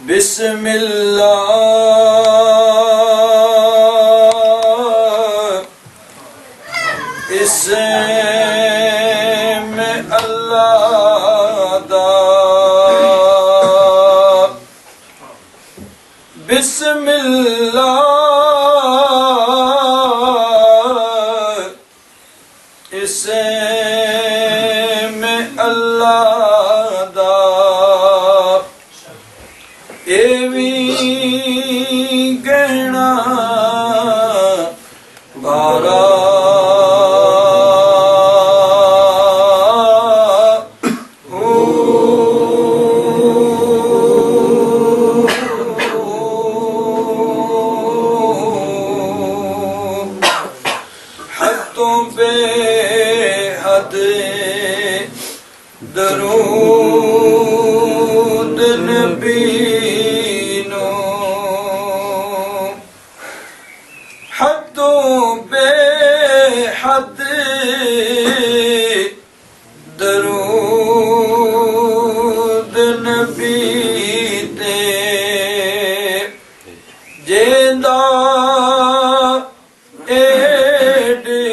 بسم اللہ اسم اللہ دا بسم اللہ اسم اللہ دا ایوی گہنا بارا درود نبی نو حد بے حد درود نبی تے جیندا ایڈی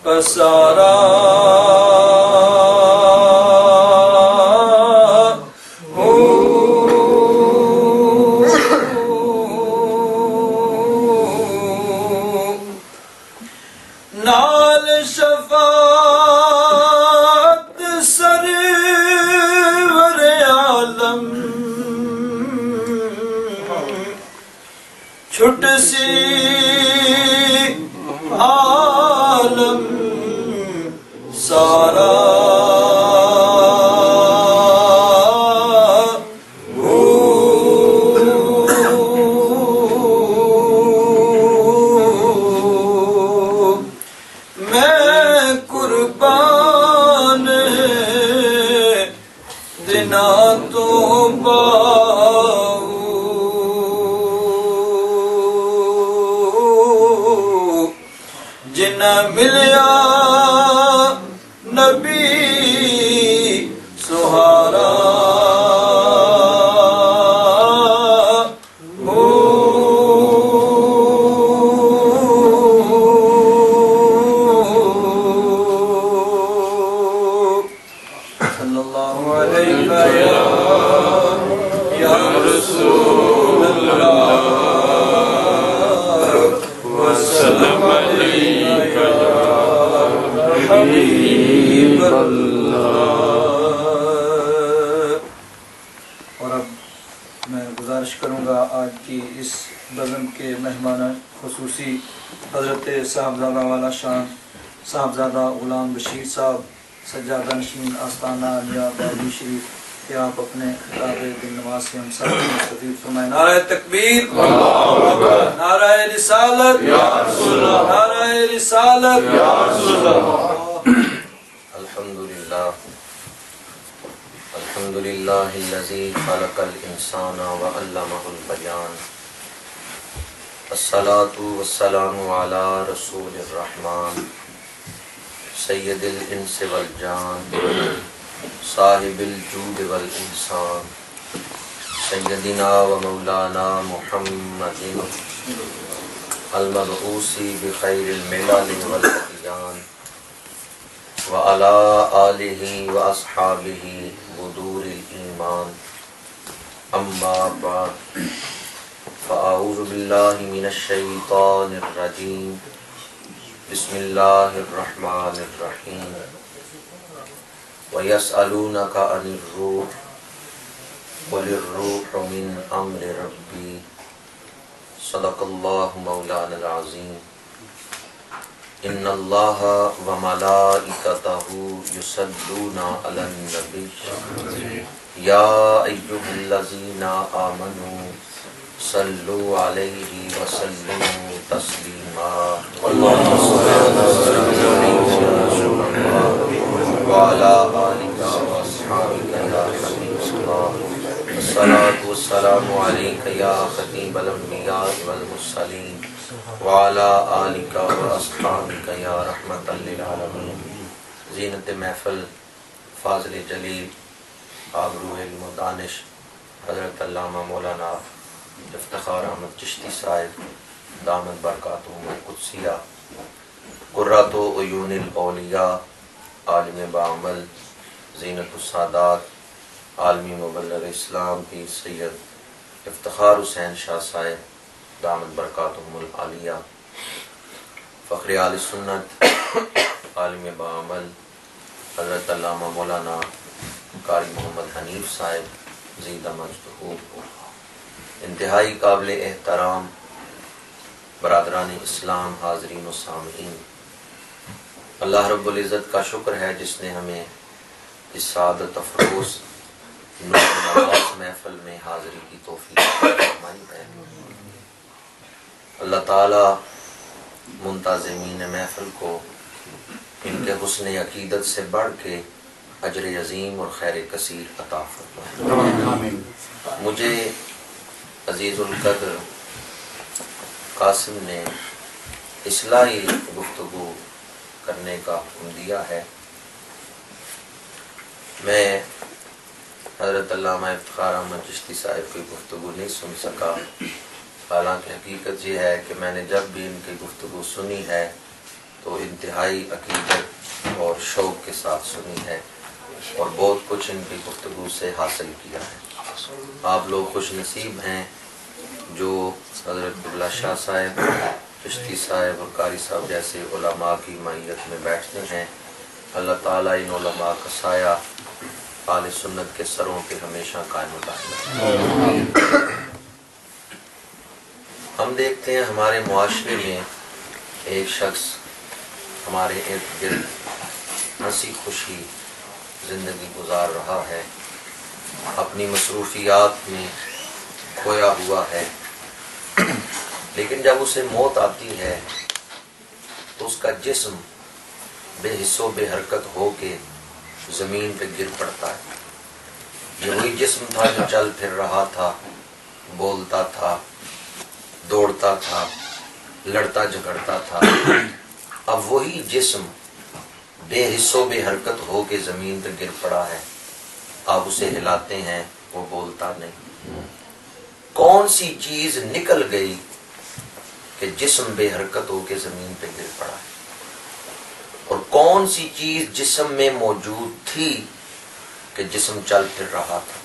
پسارا نال شفاعت سرور عالم چھٹ سی عالم سارا تو باؤ جنہ ملیا نبی سہارا صلی اللہ علیہ یا رسول اللہ وسلم علیک یا حبیب اللہ۔ اور اب میں گزارش کروں گا آج کی اس بزم کے مہمان خصوصی حضرت صاحبزادہ والا شان صاحبزادہ غلام بشیر صاحب سجادہ نشین آستانہ نیا بابی شریف کہ آپ اپنے خطاب دن نواز سے ہم سب مستفید فرمائیں۔ نعرہ تکبیر، نعرہ رسالت، نعرہ رسالت۔ الحمدللہ الحمدللہ الذی خلق الانسان وعلمہ البیان، الصلاۃ والسلام علی رسول الرحمن سید الانس والجان صاحب الجود والانسان سیدنا و مولانا محمد المبعوث بخیر الملل والادیان وعلی آلہ واصحابہ بدور الایمان، اما بعد فاعوذ باللہ من الشیطان الرجیم، بسم اللہ الرحمن الرحیم۔ وَيَسْأَلُونَكَ عَنِ الرُّوحِ قُلِ الرُّوحُ مِنْ أَمْرِ رَبِّي صدق اللہ مولانا العظیم۔ ان اللہ وملائکتہ یصلون علی النبی یا ایھا الذین آمنوا صلوا علیہ وسلموا تسلیما۔ اللہم صل علی سیدنا وعلی آلہ واصحابہ یا حبیب اللہ، الصلاۃ والسلام علیک یا خطیب الانبیاء والمرسلین وعلی آلہ واصحابہ یا رحمۃ للعالمین۔ زینت محفل، فاضل جلیل، آبرو علم و دانش، حضرت علامہ مولانا افتخار احمد چشتی صاحب دامت برکاتہم القدسیہ، قرۃ عیون الاولیاء، عالم بعمل، زینت السادات، عالمی مبلغ اسلام پیر سید افتخار حسین شاہ صاحب دامت برکاتہم العالیہ، فخر آل سنت، عالم بعمل حضرت علامہ مولانا قاری محمد حنیف صاحب زیدہ مجدہ، انتہائی قابل احترام برادران اسلام، حاضرین و سامعین، اللہ رب العزت کا شکر ہے جس نے ہمیں اس سعادت افروز نواز محفل میں حاضری کی توفیق فرمائی ہے۔ اللہ تعالی منتظمین محفل کو ان کے حسن عقیدت سے بڑھ کے اجر عظیم اور خیر کثیر عطا فرمائے۔ مجھے عزیز القدر قاسم نے اصلاحی گفتگو کرنے کا حکم دیا ہے۔ میں حضرت علامہ افتخار احمد چشتی صاحب کی گفتگو نہیں سن سکا، حالانکہ حقیقت یہ ہے کہ میں نے جب بھی ان کی گفتگو سنی ہے تو انتہائی عقیدت اور شوق کے ساتھ سنی ہے اور بہت کچھ ان کی گفتگو سے حاصل کیا ہے۔ آپ لوگ خوش نصیب ہیں جو حضرت قبلہ شاہ صاحب، چشتی صاحب اور قاری صاحب جیسے علماء کی معیت میں بیٹھتے ہیں۔ اللہ تعالیٰ ان علماء کا سایہ اہل سنت کے سروں پہ ہمیشہ قائم رکھے۔ ہم دیکھتے ہیں ہمارے معاشرے میں ایک شخص ہمارے ارد گرد ہنسی خوشی زندگی گزار رہا ہے، اپنی مصروفیات میں کھویا ہوا ہے، لیکن جب اسے موت آتی ہے تو اس کا جسم بے حس و بے حرکت ہو کے زمین پہ گر پڑتا ہے۔ یہ وہی جسم تھا جو چل پھر رہا تھا، بولتا تھا، دوڑتا تھا، لڑتا جھگڑتا تھا۔ اب وہی جسم بے حس و بے حرکت ہو کے زمین پہ گر پڑا ہے، آپ اسے ہلاتے ہیں وہ بولتا نہیں۔ کون سی چیز نکل گئی کہ جسم بے حرکت ہو کے زمین پہ گر پڑا ہے، اور کون سی چیز جسم میں موجود تھی کہ جسم چل پھر رہا تھا؟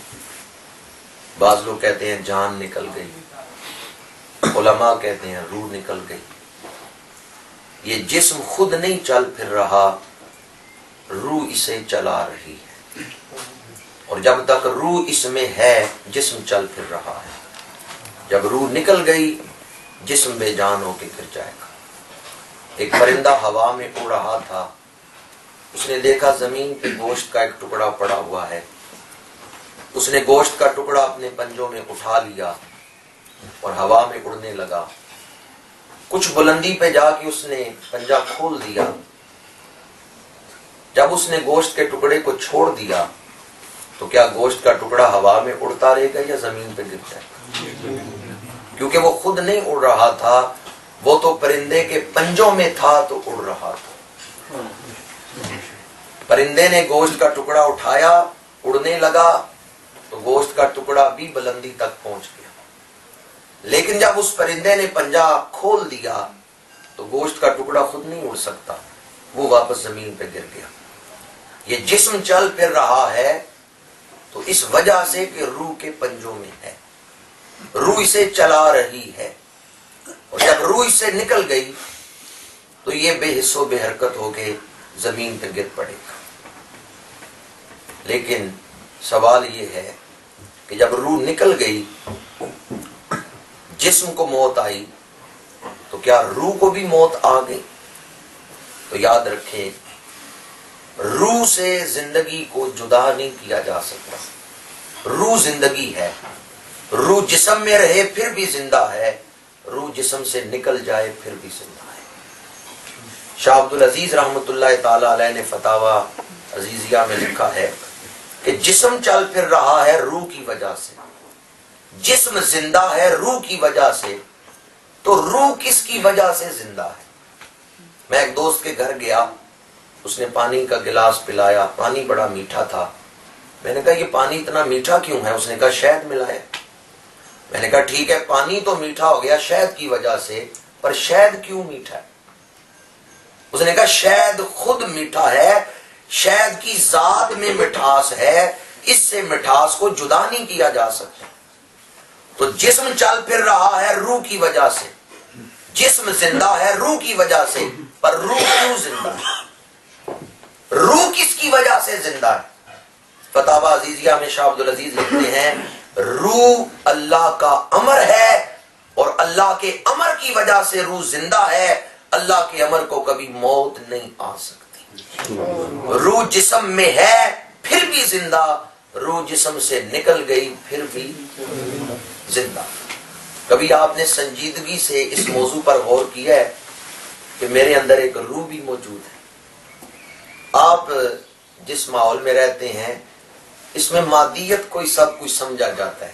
بعض لوگ کہتے ہیں جان نکل گئی، علماء کہتے ہیں روح نکل گئی۔ یہ جسم خود نہیں چل پھر رہا، روح اسے چلا رہی ہے، اور جب تک روح اس میں ہے جسم چل پھر رہا ہے۔ جب روح نکل گئی جسم بے جان ہو کے گر جائے گا۔ ایک پرندہ ہوا میں اڑ رہا تھا، اس نے دیکھا زمین پہ گوشت کا ایک ٹکڑا پڑا ہوا ہے، اس نے گوشت کا ٹکڑا اپنے پنجوں میں اٹھا لیا اور ہوا میں اڑنے لگا۔ کچھ بلندی پہ جا کے اس نے پنجہ کھول دیا۔ جب اس نے گوشت کے ٹکڑے کو چھوڑ دیا تو کیا گوشت کا ٹکڑا ہوا میں اڑتا رہے گا یا زمین پہ گر جائے گا؟ کیونکہ وہ خود نہیں اڑ رہا تھا، وہ تو پرندے کے پنجوں میں تھا تو اڑ رہا تھا۔ پرندے نے گوشت کا ٹکڑا اٹھایا، اڑنے لگا تو گوشت کا ٹکڑا بھی بلندی تک پہنچ گیا، لیکن جب اس پرندے نے پنجہ کھول دیا تو گوشت کا ٹکڑا خود نہیں اڑ سکتا، وہ واپس زمین پہ گر گیا۔ یہ جسم چل پھر رہا ہے تو اس وجہ سے کہ روح کے پنجوں میں ہے، روح اسے چلا رہی ہے، اور جب روح اس سے نکل گئی تو یہ بے حس و بے حرکت ہو کے زمین پہ گر پڑے گا۔ لیکن سوال یہ ہے کہ جب روح نکل گئی، جسم کو موت آئی، تو کیا روح کو بھی موت آ گئی؟ تو یاد رکھیں، روح سے زندگی کو جدا نہیں کیا جا سکتا۔ روح زندگی ہے، روح جسم میں رہے پھر بھی زندہ ہے، روح جسم سے نکل جائے پھر بھی زندہ ہے۔ شاہ عبدالعزیز رحمۃ اللہ تعالی علیہ نے فتاوی عزیزیہ میں لکھا ہے کہ جسم چل پھر رہا ہے روح کی وجہ سے، جسم زندہ ہے روح کی وجہ سے، تو روح کس کی وجہ سے زندہ ہے؟ میں ایک دوست کے گھر گیا، اس نے پانی کا گلاس پلایا، پانی بڑا میٹھا تھا، میں نے کہا یہ پانی اتنا میٹھا کیوں ہے؟ اس نے کہا شہد ملا ہے۔ میں نے کہا ٹھیک ہے، پانی تو میٹھا ہو گیا شہد کی وجہ سے، پر شہد کیوں میٹھا ہے؟ اس نے کہا شہد خود میٹھا ہے، شہد کی ذات میں مٹھاس ہے، اس سے مٹھاس کو جدا نہیں کیا جا سکتا۔ تو جسم چل پھر رہا ہے روح کی وجہ سے، جسم زندہ ہے روح کی وجہ سے، پر روح کیوں زندہ ہے؟ روح کس کی وجہ سے زندہ ہے؟ فتاوی عزیزیہ میں شاہ عبدالعزیز لکھتے ہیں روح اللہ کا امر ہے، اور اللہ کے امر کی وجہ سے روح زندہ ہے، اللہ کے امر کو کبھی موت نہیں آ سکتی۔ روح جسم میں ہے پھر بھی زندہ، روح جسم سے نکل گئی پھر بھی زندہ۔ کبھی آپ نے سنجیدگی سے اس موضوع پر غور کیا ہے کہ میرے اندر ایک روح بھی موجود ہے؟ آپ جس ماحول میں رہتے ہیں اس میں مادیت کو ہی سب کچھ سمجھا جاتا ہے،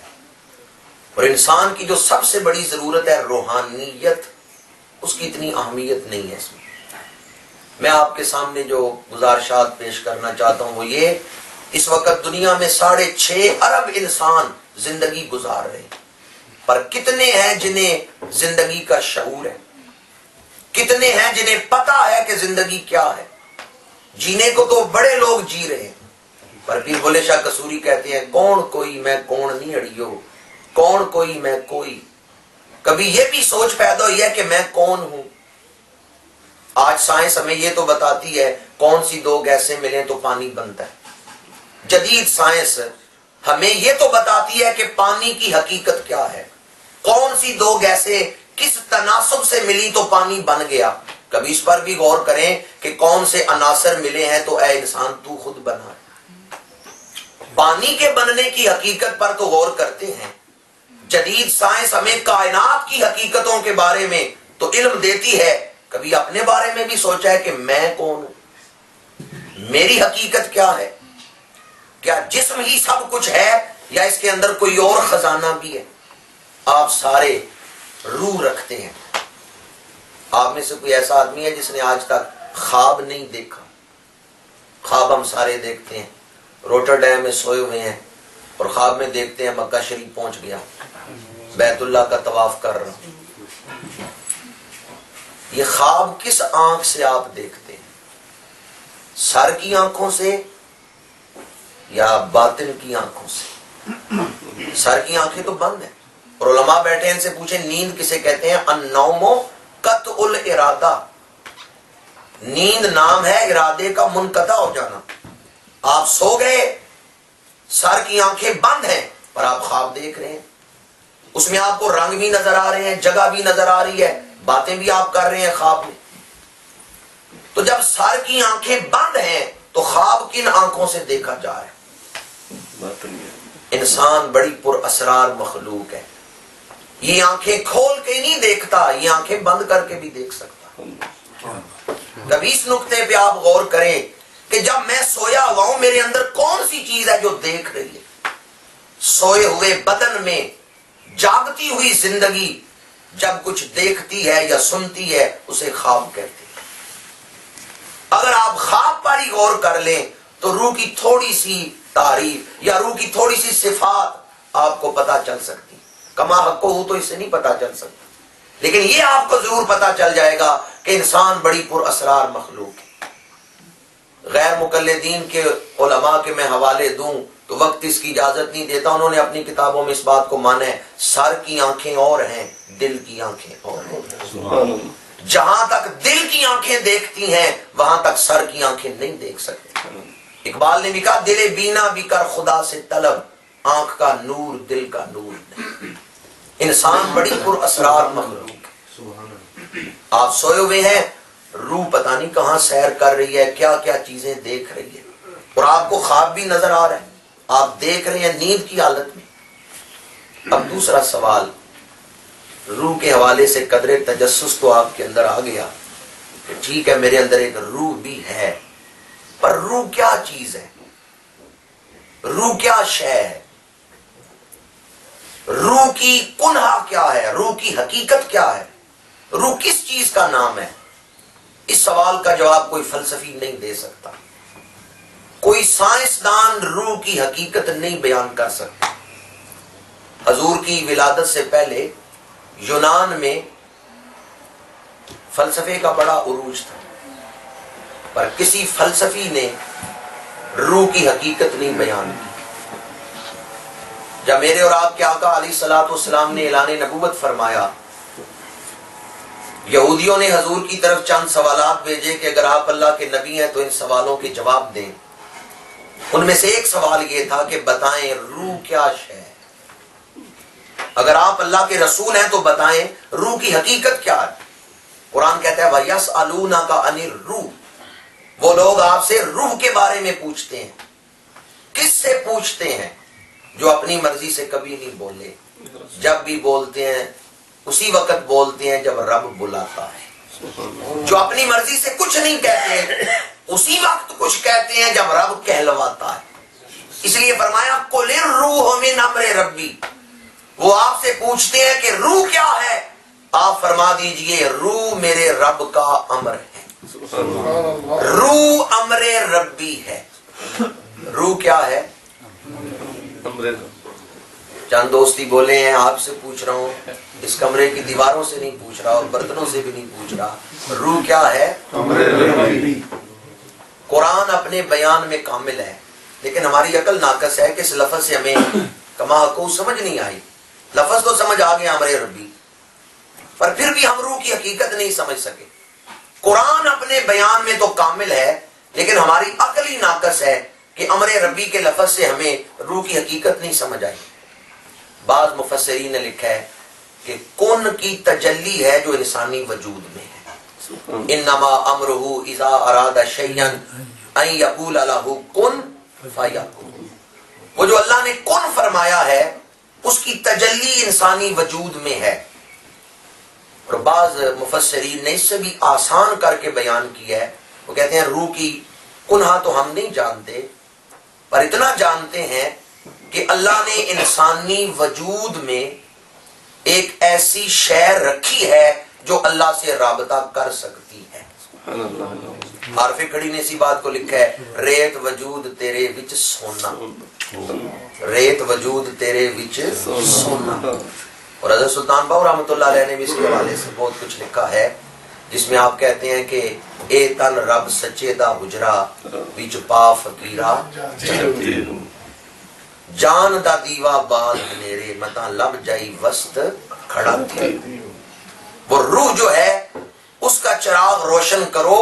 اور انسان کی جو سب سے بڑی ضرورت ہے روحانیت، اس کی اتنی اہمیت نہیں ہے اس میں۔ میں آپ کے سامنے جو گزارشات پیش کرنا چاہتا ہوں وہ یہ، اس وقت دنیا میں 6.5 ارب انسان زندگی گزار رہے ہیں، پر کتنے ہیں جنہیں زندگی کا شعور ہے؟ کتنے ہیں جنہیں پتا ہے کہ زندگی کیا ہے؟ جینے کو تو بڑے لوگ جی رہے ہیں، پر پھر بولے شاہ قصوری کہتے ہیں کون کوئی میں کون نہیں اڑیو، کون کوئی میں کوئی۔ کبھی یہ بھی سوچ پیدا ہوئی ہے کہ میں کون ہوں؟ آج سائنس ہمیں یہ تو بتاتی ہے کون سی دو گیسیں ملیں تو پانی بنتا ہے۔ جدید سائنس ہمیں یہ تو بتاتی ہے کہ پانی کی حقیقت کیا ہے، کون سی دو گیسیں کس تناسب سے ملی تو پانی بن گیا۔ کبھی اس پر بھی غور کریں کہ کون سے عناصر ملے ہیں تو اے انسان تو خود بنا ہے۔ پانی کے بننے کی حقیقت پر تو غور کرتے ہیں۔ جدید سائنس ہمیں کائنات کی حقیقتوں کے بارے میں تو علم دیتی ہے، کبھی اپنے بارے میں بھی سوچا ہے کہ میں کون ہوں، میری حقیقت کیا ہے؟ کیا جسم ہی سب کچھ ہے یا اس کے اندر کوئی اور خزانہ بھی ہے؟ آپ سارے روح رکھتے ہیں۔ آپ میں سے کوئی ایسا آدمی ہے جس نے آج تک خواب نہیں دیکھا؟ خواب ہم سارے دیکھتے ہیں، روٹرڈیم میں سوئے ہوئے ہیں اور خواب میں دیکھتے ہیں مکہ شریف پہنچ گیا، بیت اللہ کا طواف کر رہا ہوں۔ یہ خواب کس آنکھ سے آپ دیکھتے ہیں؟ سر کی آنکھوں سے یا باطن کی آنکھوں سے؟ سر کی آنکھیں تو بند ہیں، اور علماء بیٹھے ان سے پوچھیں نیند کسے کہتے ہیں؟ النوم قطع الارادہ، نیند نام ہے ارادے کا منقطع ہو جانا۔ آپ سو گئے، سر کی آنکھیں بند ہیں پر آپ خواب دیکھ رہے ہیں، اس میں آپ کو رنگ بھی نظر آ رہے ہیں، جگہ بھی نظر آ رہی ہے، باتیں بھی آپ کر رہے ہیں خواب میں۔ تو جب سر کی آنکھیں بند ہیں تو خواب کن آنکھوں سے دیکھا جا رہا ہے؟ انسان بڑی پر اسرار مخلوق ہے، یہ آنکھیں کھول کے نہیں دیکھتا، یہ آنکھیں بند کر کے بھی دیکھ سکتا۔ کبھی اس نقطے پہ آپ غور کریں کہ جب میں سویا ہوا ہوں میرے اندر کون سی چیز ہے جو دیکھ رہی ہے؟ سوئے ہوئے بدن میں جاگتی ہوئی زندگی جب کچھ دیکھتی ہے یا سنتی ہے اسے خواب کہتے ہیں۔ اگر آپ خواب پر ہی غور کر لیں تو روح کی تھوڑی سی تعریف یا روح کی تھوڑی سی صفات آپ کو پتا چل سکتی، کما حق ہو تو اس سے نہیں پتا چل سکتا، لیکن یہ آپ کو ضرور پتا چل جائے گا کہ انسان بڑی پر اسرار مخلوق ہے۔ غیر مقلدین کے علماء کے میں حوالے دوں تو وقت اس کی اجازت نہیں دیتا، انہوں نے اپنی کتابوں میں اس بات کو مانا ہے سر کی آنکھیں اور ہیں، دل کی آنکھیں اور ہیں۔ جہاں تک دل کی آنکھیں دیکھتی ہیں وہاں تک سر کی آنکھیں نہیں دیکھ سکتے۔ اقبال نے بھی کہا دل بینا بھی کر خدا سے طلب، آنکھ کا نور دل کا نور نہیں۔ انسان بڑی پر اسرار مخلوق ہے۔ آپ سوئے ہوئے ہیں، روح پتہ نہیں کہاں سیر کر رہی ہے، کیا کیا چیزیں دیکھ رہی ہے، اور آپ کو خواب بھی نظر آ رہا ہے، آپ دیکھ رہے ہیں نیند کی حالت میں۔ اب دوسرا سوال، روح کے حوالے سے قدر تجسس تو آپ کے اندر آ گیا کہ ٹھیک ہے میرے اندر ایک روح بھی ہے، پر روح کیا چیز ہے؟ روح کیا شے ہے؟ روح کی کنہا کیا ہے؟ روح کی حقیقت کیا ہے؟ روح کس چیز کا نام ہے؟ اس سوال کا جواب کوئی فلسفی نہیں دے سکتا۔ کوئی سائنسدان روح کی حقیقت نہیں بیان کر سکتا. حضور کی ولادت سے پہلے یونان میں فلسفے کا بڑا عروج تھا، پر کسی فلسفی نے روح کی حقیقت نہیں بیان کی. جب میرے اور آپ کے آقا علیہ الصلوۃ والسلام نے اعلان نبوت فرمایا، یہودیوں نے حضور کی طرف چند سوالات بھیجے کہ اگر آپ اللہ کے نبی ہیں تو ان سوالوں کے جواب دیں. ان میں سے ایک سوال یہ تھا کہ بتائیں روح کیا شے ہے. اگر آپ اللہ کے رسول ہیں تو بتائیں روح کی حقیقت کیا ہے. قرآن کہتا ہے وَيَسْأَلُونَكَ عَنِ الرُّوحِ، وہ لوگ آپ سے روح کے بارے میں پوچھتے ہیں. کس سے پوچھتے ہیں؟ جو اپنی مرضی سے کبھی نہیں بولے. جب بھی بولتے ہیں اسی وقت بولتے ہیں جب رب بلاتا ہے. جو اپنی مرضی سے کچھ نہیں کہتے اسی وقت کچھ کہتے ہیں جب رب کہلواتا ہے. اس لیے فرمایا قُلِ الرُّوحُ مِنْ أَمْرِ رَبِّي، وہ آپ سے پوچھتے ہیں کہ روح کیا ہے، آپ فرما دیجئے روح میرے رب کا امر ہے. روح امر ربی ہے. روح کیا ہے؟ چند دوستی بولے ہیں آپ سے پوچھ رہا ہوں، اس کمرے کی دیواروں سے نہیں پوچھ رہا اور برتنوں سے بھی نہیں پوچھ رہا. روح کیا ہے؟ قرآن اپنے بیان میں کامل ہے، لیکن ہماری عقل ناقص ہے کہ اس لفظ سے ہمیں کما حقوق سمجھ نہیں آئی. لفظ تو سمجھ آ گیا امر ربی، پر پھر بھی ہم روح کی حقیقت نہیں سمجھ سکے. قرآن اپنے بیان میں تو کامل ہے، لیکن ہماری عقل ہی ناقص ہے کہ امر ربی کے لفظ سے ہمیں روح کی حقیقت نہیں سمجھ آئی. بعض مفسرین نے لکھا ہے کہ کن کی تجلی ہے جو انسانی وجود میں ہے. انما امرہ اذا اراد شیئا ان یقول لہ کن فیکون. وہ جو اللہ نے کن فرمایا ہے اس کی تجلی انسانی وجود میں ہے. اور بعض مفسرین نے اس سے بھی آسان کر کے بیان کیا ہے. وہ کہتے ہیں روح کی کنہا تو ہم نہیں جانتے، پر اتنا جانتے ہیں کہ اللہ نے انسانی وجود میں ایک ایسی شے رکھی ہے جو اللہ سے رابطہ کر سکتی ہے. عارف کھڑی نے اسی بات کو لکھا ہے، ریت وجود تیرے وچ سونا، ریت وجود تیرے وچ سونا. اور حضرت سلطان باہو رحمۃ اللہ علیہ نے بھی اس کے حوالے سے بہت کچھ لکھا ہے، جس میں آپ کہتے ہیں کہ اے تن رب سچے دا حجرا وچ پا فقیرا جان دا دیوا بال میرے متا لب جائی وسط کھڑا تھی. وہ روح جو ہے اس کا چراغ روشن کرو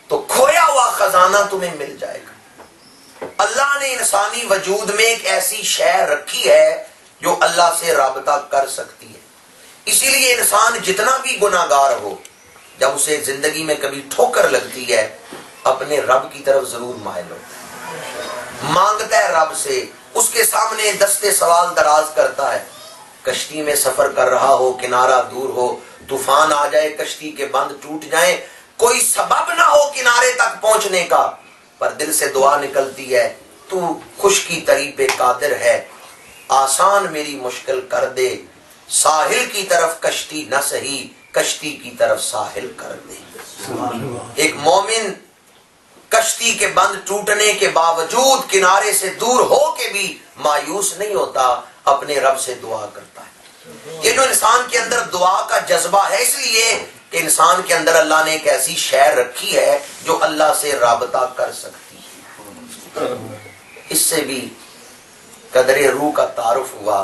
تو کھویا ہوا خزانہ تمہیں مل جائے گا. اللہ نے انسانی وجود میں ایک ایسی شے رکھی ہے جو اللہ سے رابطہ کر سکتی ہے. اسی لیے انسان جتنا بھی گناہگار ہو، جب اسے زندگی میں کبھی ٹھوکر لگتی ہے اپنے رب کی طرف ضرور مائل ہوتا ہے، مانگتا ہے رب سے، اس کے سامنے دستے سوال دراز کرتا ہے. کشتی میں سفر کر رہا ہو، کنارہ دور ہو، طوفان آ جائے، کشتی کے بند ٹوٹ جائیں، کوئی سبب نہ ہو کنارے تک پہنچنے کا، پر دل سے دعا نکلتی ہے تو خشکی تری پہ قادر ہے، آسان میری مشکل کر دے، ساحل کی طرف کشتی نہ سہی، کشتی کی طرف ساحل کر دے. ایک مومن کشتی کے بند ٹوٹنے کے باوجود کنارے سے دور ہو کے بھی مایوس نہیں ہوتا، اپنے رب سے دعا کرتا ہے. یہ جو انسان کے اندر دعا کا جذبہ ہے، اس لیے کہ انسان کے اندر اللہ نے ایک ایسی شے رکھی ہے جو اللہ سے رابطہ کر سکتی ہے. اس سے بھی قدر روح کا تعارف ہوا،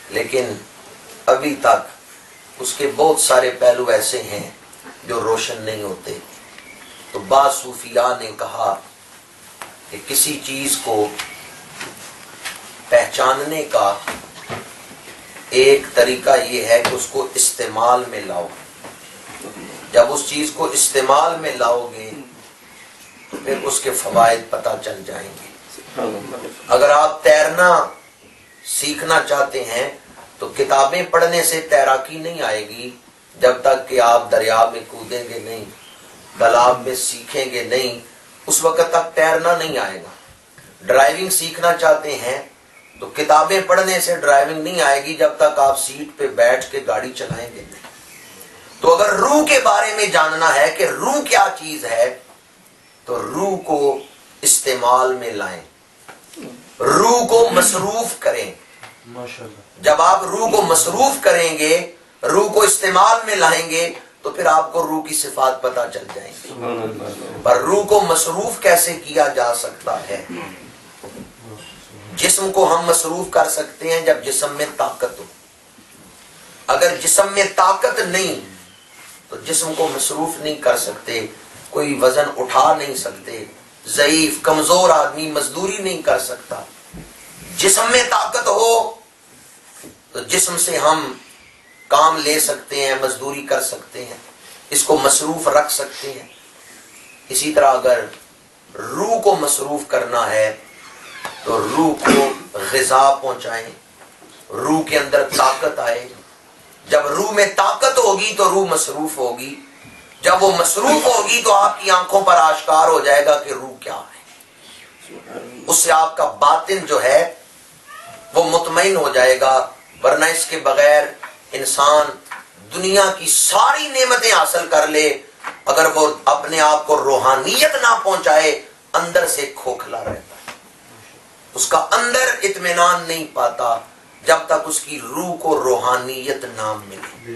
لیکن ابھی تک اس کے بہت سارے پہلو ایسے ہیں جو روشن نہیں ہوتے. تو بعض صوفیاء نے کہا کہ کسی چیز کو پہچاننے کا ایک طریقہ یہ ہے کہ اس کو استعمال میں لاؤ. جب اس چیز کو استعمال میں لاؤ گے تو پھر اس کے فوائد پتہ چل جائیں گے. اگر آپ تیرنا سیکھنا چاہتے ہیں تو کتابیں پڑھنے سے تیراکی نہیں آئے گی جب تک کہ آپ دریا میں کودیں گے نہیں، تالاب میں سیکھیں گے نہیں، اس وقت تک تیرنا نہیں آئے گا. ڈرائیونگ سیکھنا چاہتے ہیں تو کتابیں پڑھنے سے ڈرائیونگ نہیں آئے گی جب تک آپ سیٹ پہ بیٹھ کے گاڑی چلائیں گے نہیں. تو اگر روح کے بارے میں جاننا ہے کہ روح کیا چیز ہے، تو روح کو استعمال میں لائیں، روح کو مصروف کریں. جب آپ روح کو مصروف کریں گے، روح کو استعمال میں لائیں گے، تو پھر آپ کو روح کی صفات پتہ چل جائیں گی. پر روح کو مصروف کیسے کیا جا سکتا ہے؟ جسم کو ہم مصروف کر سکتے ہیں جب جسم میں طاقت ہو. اگر جسم میں طاقت نہیں تو جسم کو مصروف نہیں کر سکتے. کوئی وزن اٹھا نہیں سکتے، ضعیف کمزور آدمی مزدوری نہیں کر سکتا. جسم میں طاقت ہو تو جسم سے ہم کام لے سکتے ہیں، مزدوری کر سکتے ہیں، اس کو مصروف رکھ سکتے ہیں. اسی طرح اگر روح کو مصروف کرنا ہے تو روح کو غذا پہنچائیں، روح کے اندر طاقت آئے. جب روح میں طاقت ہوگی تو روح مصروف ہوگی. جب وہ مصروف ہوگی تو آپ کی آنکھوں پر آشکار ہو جائے گا کہ روح کیا ہے. اس سے آپ کا باطن جو ہے وہ مطمئن ہو جائے گا. ورنہ اس کے بغیر انسان دنیا کی ساری نعمتیں حاصل کر لے، اگر وہ اپنے آپ کو روحانیت نہ پہنچائے اندر سے کھوکھلا رہتا ہے. اس کا اندر اطمینان نہیں پاتا جب تک اس کی روح کو روحانیت نہ ملے.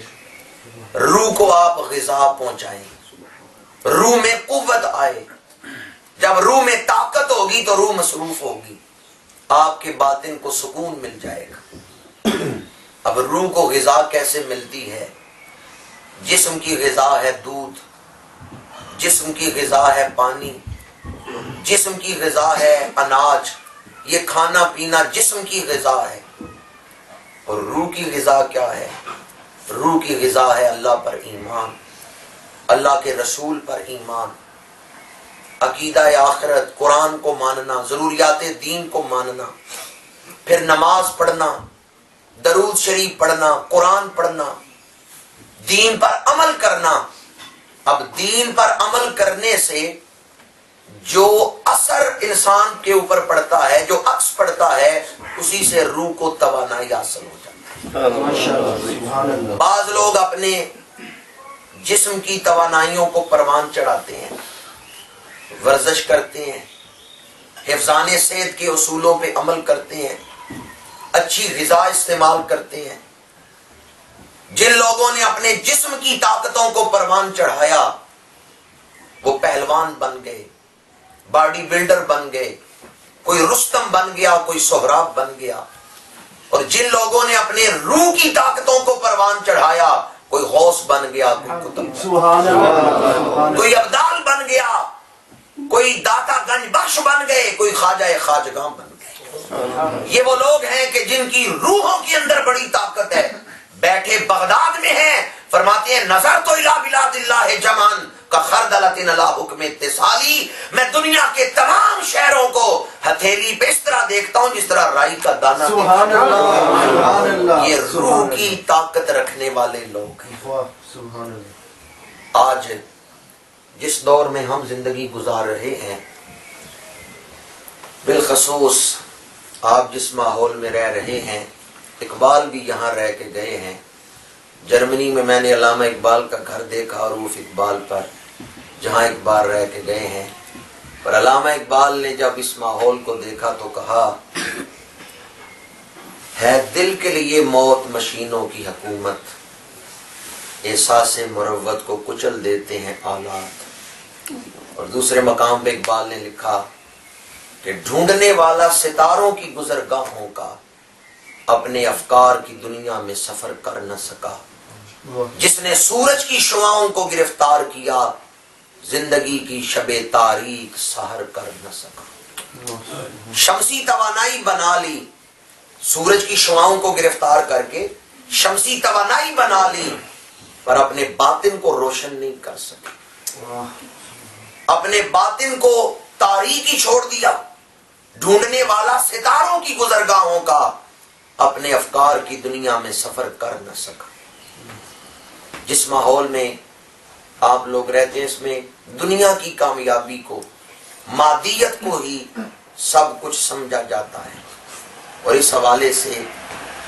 روح کو آپ غذا پہنچائیں، روح میں قوت آئے. جب روح میں طاقت ہوگی تو روح مصروف ہوگی، آپ کے باطن کو سکون مل جائے گا. اب روح کو غذا کیسے ملتی ہے؟ جسم کی غذا ہے دودھ، جسم کی غذا ہے پانی، جسم کی غذا ہے اناج. یہ کھانا پینا جسم کی غذا ہے. اور روح کی غذا کیا ہے؟ روح کی غذا ہے اللہ پر ایمان، اللہ کے رسول پر ایمان، عقیدہ آخرت، قرآن کو ماننا، ضروریات دین کو ماننا، پھر نماز پڑھنا، درود شریف پڑھنا، قرآن پڑھنا، دین پر عمل کرنا. اب دین پر عمل کرنے سے جو اثر انسان کے اوپر پڑتا ہے، جو عکس پڑتا ہے، اسی سے روح کو توانائی حاصل ہو جاتی ہے. بعض لوگ اپنے جسم کی توانائیوں کو پروان چڑھاتے ہیں، ورزش کرتے ہیں، حفظان صحت کے اصولوں پہ عمل کرتے ہیں، اچھی غذا استعمال کرتے ہیں. جن لوگوں نے اپنے جسم کی طاقتوں کو پروان چڑھایا وہ پہلوان بن گئے، باڈی بلڈر بن گئے، کوئی رستم بن گیا، کوئی سہراب بن گیا. اور جن لوگوں نے اپنے روح کی طاقتوں کو پروان چڑھایا، کوئی غوث بن گیا، کوئی قطب، کوئی ابدال بن گیا، کوئی داتا گنج بخش بن گئے، کوئی خواجہ خواجگاں بن گئے. یہ وہ لوگ ہیں کہ جن کی روحوں کے اندر بڑی طاقت ہے. بیٹھے بغداد میں ہیں، فرماتے ہیں نظر تو الہ بلاد اللہ جمان کا خردلۃ علی حکم اتصالی. میں دنیا کے تمام شہروں کو ہتھیلی پہ اس طرح دیکھتا ہوں جس طرح رائی کا دانہ. سبحان اللہ، سبحان اللہ. یہ روح کی طاقت رکھنے والے لوگ ہیں. سبحان اللہ. آج جس دور میں ہم زندگی گزار رہے ہیں، بالخصوص آپ جس ماحول میں رہ رہے ہیں، اقبال بھی یہاں رہ کے گئے ہیں. جرمنی میں نے علامہ اقبال کا گھر دیکھا، عروف اقبال پر، جہاں اقبال رہ کے گئے ہیں. پر علامہ اقبال نے جب اس ماحول کو دیکھا تو کہا ہے دل کے لیے موت مشینوں کی حکومت، احساس مروت کو کچل دیتے ہیں آلات. اور دوسرے مقام پہ اقبال نے لکھا کہ ڈھونڈنے والا ستاروں کی گزرگاہوں کا اپنے افکار کی دنیا میں سفر کر نہ سکا. جس نے سورج کی شعاؤں کو گرفتار کیا، زندگی کی شب تاریک سحر کر نہ سکا. شمسی توانائی بنا لی، سورج کی شعاؤں کو گرفتار کر کے شمسی توانائی بنا لی، پر اپنے باطن کو روشن نہیں کر سکے. اپنے باطن کو تاریکی چھوڑ دیا. ڈھونڈنے والا ستاروں کی گزرگاہوں کا اپنے افکار کی دنیا میں سفر کر نہ سکا. جس ماحول میں آپ لوگ رہتے ہیں، اس میں دنیا کی کامیابی کو، مادیت کو ہی سب کچھ سمجھا جاتا ہے. اور اس حوالے سے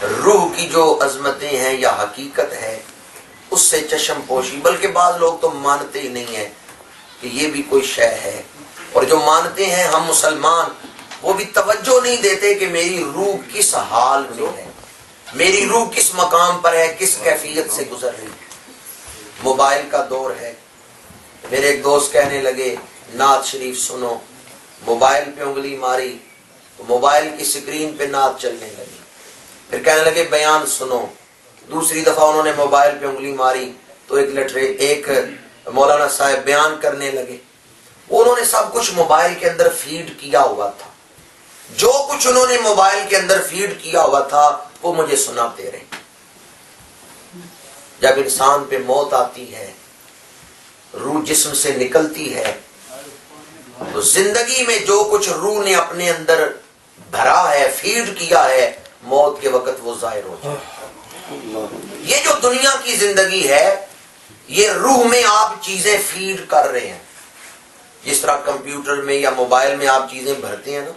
روح کی جو عظمتیں ہیں یا حقیقت ہے اس سے چشم پوشی، بلکہ بعض لوگ تو مانتے ہی نہیں ہیں کہ یہ بھی کوئی شے ہے. اور جو مانتے ہیں ہم مسلمان وہ بھی توجہ نہیں دیتے کہ میری روح کس حال میں ہے، میری روح کس مقام پر ہے، کس کیفیت سے گزر رہی ہے۔ موبائل کا دور ہے۔ میرے ایک دوست کہنے لگے نعت شریف سنو، موبائل پہ انگلی ماری تو موبائل کی سکرین پہ نعت چلنے لگی۔ پھر کہنے لگے بیان سنو، دوسری دفعہ انہوں نے موبائل پہ انگلی ماری تو ایک مولانا صاحب بیان کرنے لگے۔ انہوں نے سب کچھ موبائل کے اندر فیڈ کیا ہوا تھا، جو کچھ انہوں نے موبائل کے اندر فیڈ کیا ہوا تھا وہ مجھے سناتے رہے۔ جب انسان پہ موت آتی ہے، روح جسم سے نکلتی ہے، تو زندگی میں جو کچھ روح نے اپنے اندر بھرا ہے، فیڈ کیا ہے، موت کے وقت وہ ظاہر ہو جائے۔ یہ جو دنیا کی زندگی ہے، یہ روح میں آپ چیزیں فیڈ کر رہے ہیں۔ جس طرح کمپیوٹر میں یا موبائل میں آپ چیزیں بھرتے ہیں نا،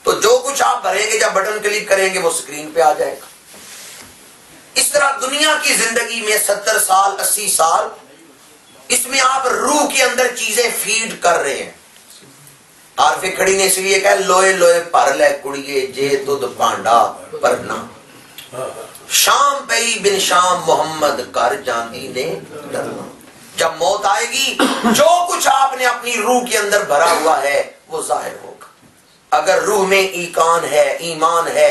تو جو کچھ آپ بھریں گے، جب بٹن کلک کریں گے وہ سکرین پہ آ جائے گا۔ اس طرح دنیا کی زندگی میں 70 سال 80 سال، اس میں آپ روح کے اندر چیزیں فیڈ کر رہے ہیں۔ عارف کھڑی نے اس لیے کہا لوئے لوئے پر لے کڑیے جے تد پانڈا پرنا، شام پئی بن شام محمد کر جاندی نے ڈرنا۔ جب موت آئے گی، جو کچھ آپ نے اپنی روح کے اندر بھرا ہوا ہے وہ ظاہر ہوگا۔ اگر روح میں ایمان ہے،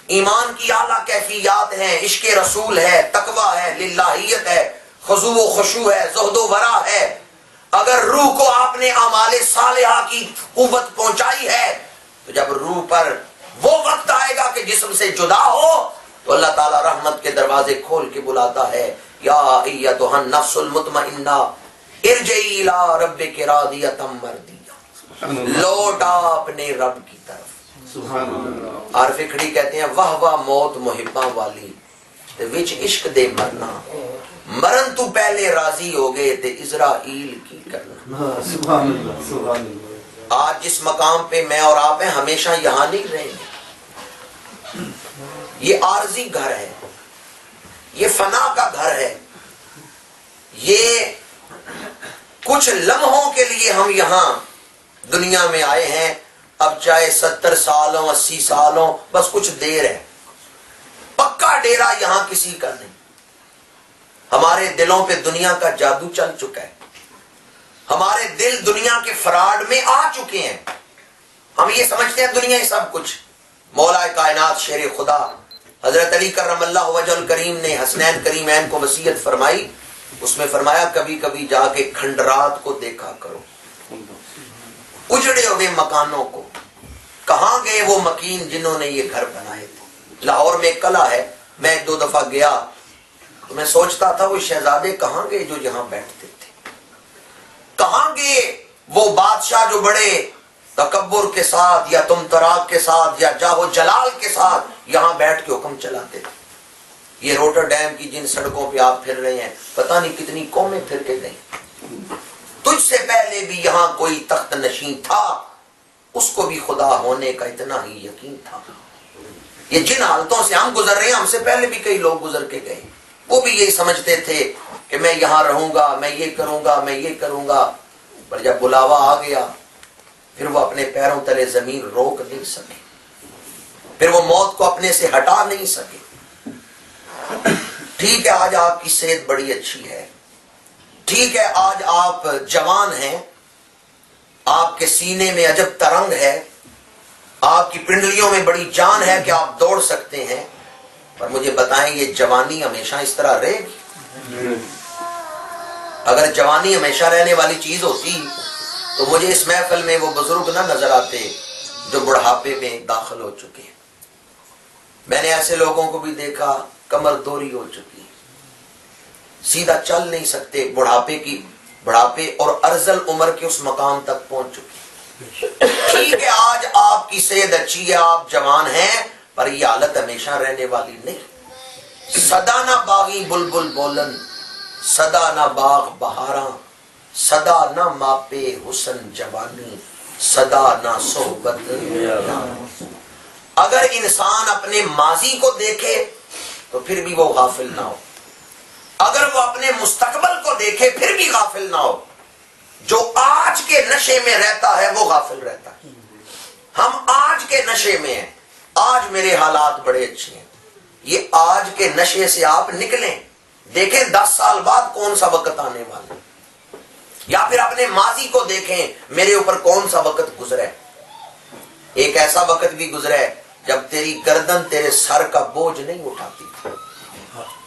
ایمان کی اعلیٰ کیفیات ہیں، عشق رسول ہے، تقویٰ ہے، للہیت ہے، خضوع و خشوع ہے، زہد و ورع ہے، اگر روح کو آپ نے اعمال صالحہ کی قوت پہنچائی ہے، تو جب روح پر وہ وقت آئے گا کہ جسم سے جدا ہو، تو اللہ تعالیٰ رحمت کے دروازے کھول کے بلاتا ہے، یا ایتھا النفس المطمئنہ ارجعی الی ربک راضیۃ مرضیہ، لوٹا اپنے رب کی طرف۔ سبحان اللہ۔ عارف کھڑی کہتے ہیں واہ واہ موت محباں والی تے وچ عشق دے مرنا، مرن تو پہلے راضی ہو گئے تے اسرائیل کی کرنا۔ سبحان اللہ، سبحان اللہ۔ آج جس مقام پہ میں اور آپ ہیں، ہمیشہ یہاں نہیں رہیں گے۔ یہ عارضی گھر ہے، یہ فنا کا گھر ہے، یہ کچھ لمحوں کے لیے ہم یہاں دنیا میں آئے ہیں۔ اب چاہے 70 سال ہوں 80 سال ہوں، بس کچھ دیر ہے، پکا ڈیرا یہاں کسی کا نہیں۔ ہمارے دلوں پہ دنیا کا جادو چل چکا ہے، ہمارے دل دنیا کے فراڈ میں آ چکے ہیں۔ ہم یہ سمجھتے ہیں دنیا ہی سب کچھ۔ مولا کائنات شیر خدا حضرت علی کرم اللہ وجہ الکریم نے حسنین کریمین کو وصیت فرمائی، اس میں فرمایا کبھی کبھی جا کے کھنڈرات کو دیکھا کرو، اجڑے ہوئے مکانوں کو، کہاں گئے وہ مکین جنہوں نے یہ گھر بنائے تھے۔ لاہور میں قلعہ ہے، میں 2 دفعہ گیا تو میں سوچتا تھا وہ شہزادے کہاں گئے جو یہاں بیٹھتے تھے، کہاں گئے وہ بادشاہ جو بڑے تکبر کے ساتھ یا تم تراک کے ساتھ یا جاہ و جلال کے ساتھ یہاں بیٹھ کے حکم چلاتے تھے۔ یہ روٹر ڈیم کی جن سڑکوں پہ آپ پھر رہے ہیں، پتہ نہیں کتنی قومیں پھر کے گئیں۔ تجھ سے پہلے بھی یہاں کوئی تخت نشین تھا، اس کو بھی خدا ہونے کا اتنا ہی یقین تھا۔ یہ جن حالتوں سے ہم گزر رہے ہیں، ہم سے پہلے بھی کئی لوگ گزر کے گئے، وہ بھی یہی سمجھتے تھے کہ میں یہاں رہوں گا، میں یہ کروں گا، میں یہ کروں گا، پر جب بلاوا آ گیا پھر وہ اپنے پیروں تلے زمین روک نہیں سکے، پھر وہ موت کو اپنے سے ہٹا نہیں سکے۔ ٹھیک ہے آج آپ کی صحت بڑی اچھی ہے، ٹھیک ہے آج آپ جوان ہیں، آپ کے سینے میں عجب ترنگ ہے، آپ کی پنڈلیوں میں بڑی جان ہے کہ آپ دوڑ سکتے ہیں، پر مجھے بتائیں یہ جوانی ہمیشہ اس طرح رہے گی؟ اگر جوانی ہمیشہ رہنے والی چیز ہوتی تو مجھے اس محفل میں وہ بزرگ نہ نظر آتے جو بڑھاپے میں داخل ہو چکے ہیں۔ میں نے ایسے لوگوں کو بھی دیکھا کمر دوری ہو چکی، سیدھا چل نہیں سکتے، بڑھاپے اور ارذل عمر کے اس مقام تک پہنچ چکی۔ ٹھیک ہے آج آپ کی صحت اچھی ہے، آپ جوان ہیں، پر یہ حالت ہمیشہ رہنے والی نہیں۔ صدا نہ باغی بلبل بولن، صدا نہ باغ بہاراں، صدا نہ ماپے حسن جوانی، صدا نہ صحبت یار۔ اگر انسان اپنے ماضی کو دیکھے تو پھر بھی وہ غافل نہ ہو، اگر وہ اپنے مستقبل کو دیکھے پھر بھی غافل نہ ہو۔ جو آج کے نشے میں رہتا ہے وہ غافل رہتا ہے. ہم آج کے نشے میں ہیں. آج میرے حالات بڑے اچھے ہیں. یہ آج کے نشے سے آپ نکلیں. دیکھیں 10 سال بعد کون سا وقت آنے والا, یا پھر اپنے ماضی کو دیکھیں میرے اوپر کون سا وقت گزرا ہے. ایک ایسا وقت بھی گزرا ہے جب تیری گردن تیرے سر کا بوجھ نہیں اٹھاتی.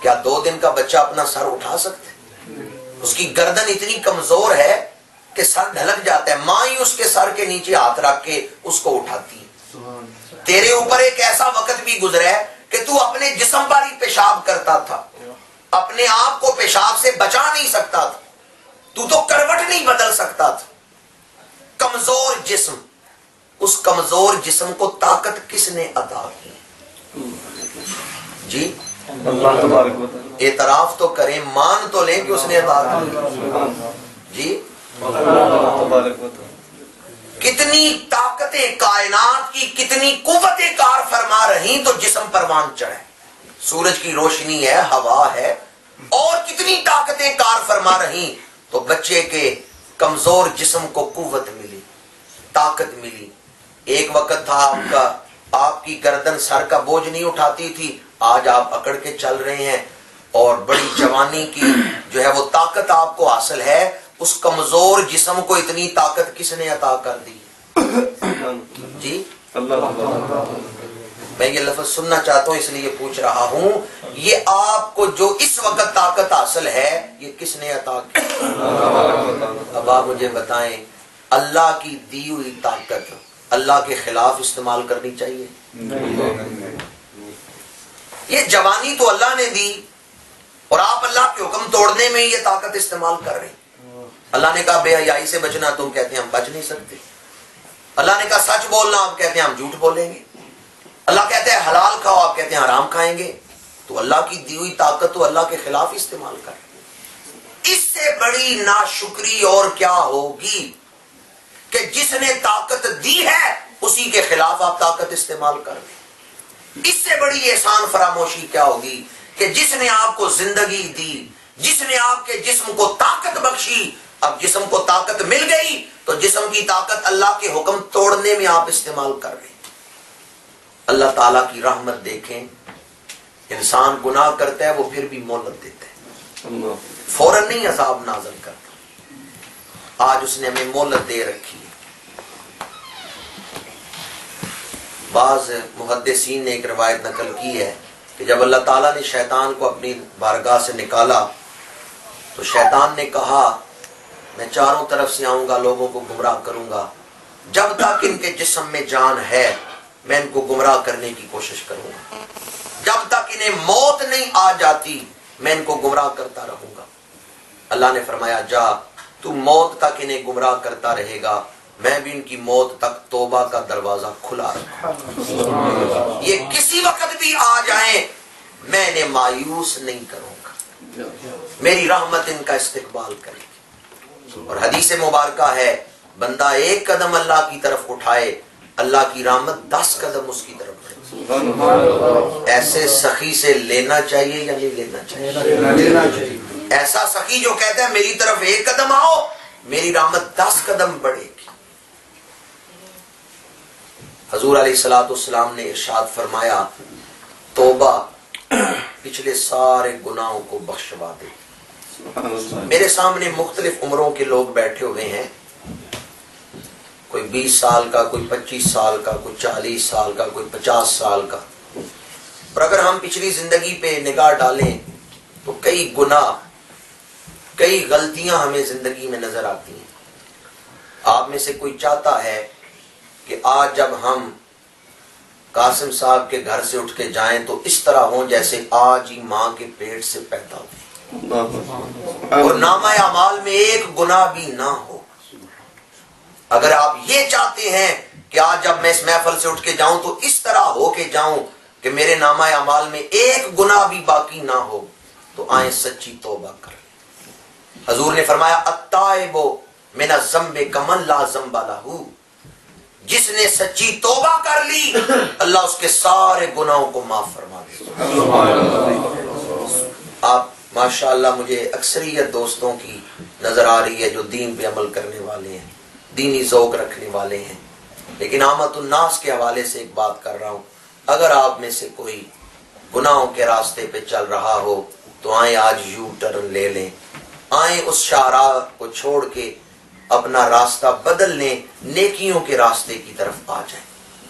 کیا 2 دن کا بچہ اپنا سر اٹھا سکتا ہے؟ اس کی گردن اتنی کمزور ہے کہ سر ڈھلک جاتا ہے. ماں ہی اس کے سر کے نیچے ہاتھ رکھ کے اس کو اٹھاتی ہے. تیرے اوپر ایک ایسا وقت بھی گزرا ہے کہ تو اپنے جسم پر ہی پیشاب کرتا تھا, اپنے آپ کو پیشاب سے بچا نہیں سکتا تھا, تو کروٹ نہیں بدل سکتا تھا. کمزور جسم, اس کمزور جسم کو طاقت کس نے عطا کی؟ جی اللہ تبارک و تعالی. اعتراف تو کریں, مان تو لیں کہ اس نے عطا کی. جی اللہ تبارک و تعالی. کتنی طاقتیں کائنات کی, کتنی قوتیں کار فرما رہی تو جسم پروان چڑھے. سورج کی روشنی ہے, ہوا ہے, اور کتنی طاقتیں کار فرما رہی تو بچے کے کمزور جسم کو قوت ملی, طاقت ملی. ایک وقت تھا آپ کا, آپ کی گردن سر کا بوجھ نہیں اٹھاتی تھی. آج آپ اکڑ کے چل رہے ہیں اور بڑی جوانی کی جو ہے وہ طاقت آپ کو حاصل ہے. اس کمزور جسم کو اتنی طاقت کس نے عطا کر دی؟ جی اللہ تبارک و تعالی. میں یہ لفظ سننا چاہتا ہوں اس لیے پوچھ رہا ہوں, یہ آپ کو جو اس وقت طاقت حاصل ہے یہ کس نے عطا کی؟ اب آپ مجھے بتائیں, اللہ کی دی ہوئی طاقت اللہ کے خلاف استعمال کرنی چاہیے؟ یہ جوانی تو اللہ نے دی اور آپ اللہ کے حکم توڑنے میں یہ طاقت استعمال کر رہے ہیں. اللہ نے کہا بے حیائی سے بچنا, تم کہتے ہیں ہم بچ نہیں سکتے. اللہ نے کہا سچ بولنا, آپ کہتے ہیں ہم جھوٹ بولیں گے. اللہ کہتے ہیں حلال کھاؤ, آپ کہتے ہیں حرام کھائیں گے. تو اللہ کی دی ہوئی طاقت تو اللہ کے خلاف استعمال کر رہے ہیں. اس سے بڑی ناشکری اور کیا ہوگی کہ جس نے طاقت دی ہے اسی کے خلاف آپ طاقت استعمال کر رہے ہیں. اس سے بڑی احسان فراموشی کیا ہوگی کہ جس نے آپ کو زندگی دی, جس نے آپ کے جسم کو طاقت بخشی, اب جسم کو طاقت مل گئی تو جسم کی طاقت اللہ کے حکم توڑنے میں آپ استعمال کر رہے ہیں. اللہ تعالیٰ کی رحمت دیکھیں, انسان گناہ کرتا ہے وہ پھر بھی مہلت دیتا ہے, فوراً نہیں عذاب نازل کرتا. آج اس نے ہمیں مہلت دے رکھی ہے. بعض محدثین نے ایک روایت نقل کی ہے کہ جب اللہ تعالیٰ نے شیطان کو اپنی بارگاہ سے نکالا تو شیطان نے کہا میں چاروں طرف سے آؤں گا, لوگوں کو گمراہ کروں گا, جب تک ان کے جسم میں جان ہے میں ان کو گمراہ کرنے کی کوشش کروں گا, جب تک انہیں موت نہیں آ جاتی میں ان کو گمراہ کرتا رہوں گا. اللہ نے فرمایا جا تو موت تک انہیں گمراہ کرتا رہے گا, میں بھی ان کی موت تک توبہ کا دروازہ کھلا رکھوں گا. یہ کسی وقت بھی آ جائیں میں انہیں مایوس نہیں کروں گا, میری رحمت ان کا استقبال کرے گی. اور حدیث مبارکہ ہے بندہ ایک قدم اللہ کی طرف اٹھائے اللہ کی رحمت 10 قدم اس کی طرف بڑھے. ایسے سخی سے لینا چاہیے یا نہیں لینا چاہیے؟ ایسا سخی جو کہتا ہے میری طرف ایک قدم آؤ میری رحمت 10 قدم بڑھے گی. حضور علیہ الصلوۃ والسلام نے ارشاد فرمایا توبہ پچھلے سارے گناہوں کو بخشوا دے. میرے سامنے مختلف عمروں کے لوگ بیٹھے ہوئے ہیں, کوئی 20 سال کا, کوئی 25 سال کا, کوئی 40 سال کا, کوئی 50 سال کا. اور اگر ہم پچھلی زندگی پہ نگاہ ڈالیں تو کئی گناہ, کئی غلطیاں ہمیں زندگی میں نظر آتی ہیں. آپ میں سے کوئی چاہتا ہے کہ آج جب ہم قاسم صاحب کے گھر سے اٹھ کے جائیں تو اس طرح ہوں جیسے آج ہی ماں کے پیٹ سے پیدا ہوئے, اور نامہ اعمال میں ایک گناہ بھی نہ ہو. اگر آپ یہ چاہتے ہیں کہ آج جب میں اس محفل سے اٹھ کے جاؤں تو اس طرح ہو کے جاؤں کہ میرے نامہ اعمال میں ایک گناہ بھی باقی نہ ہو, تو آئیں سچی توبہ کریں. حضور نے فرمایا التائب من الذنب کمن لا ذنب لہ, جس نے سچی توبہ کر لی اللہ اس کے سارے گناہوں کو معاف فرما دے. آپ ماشاءاللہ مجھے اکثریت دوستوں کی نظر آ رہی ہے جو دین پہ عمل کرنے والے ہیں، دینی ذوق رکھنے والے ہیں، لیکن عامت الناس کے حوالے سے ایک بات کر رہا ہوں، اگر آپ میں سے کوئی گناہوں کے راستے پہ چل رہا ہو تو آئیں آج یو ٹرن لے لیں، آئیں اس شاہراہ کو چھوڑ کے اپنا راستہ بدل لیں، نیکیوں کے راستے کی طرف آ جائیں۔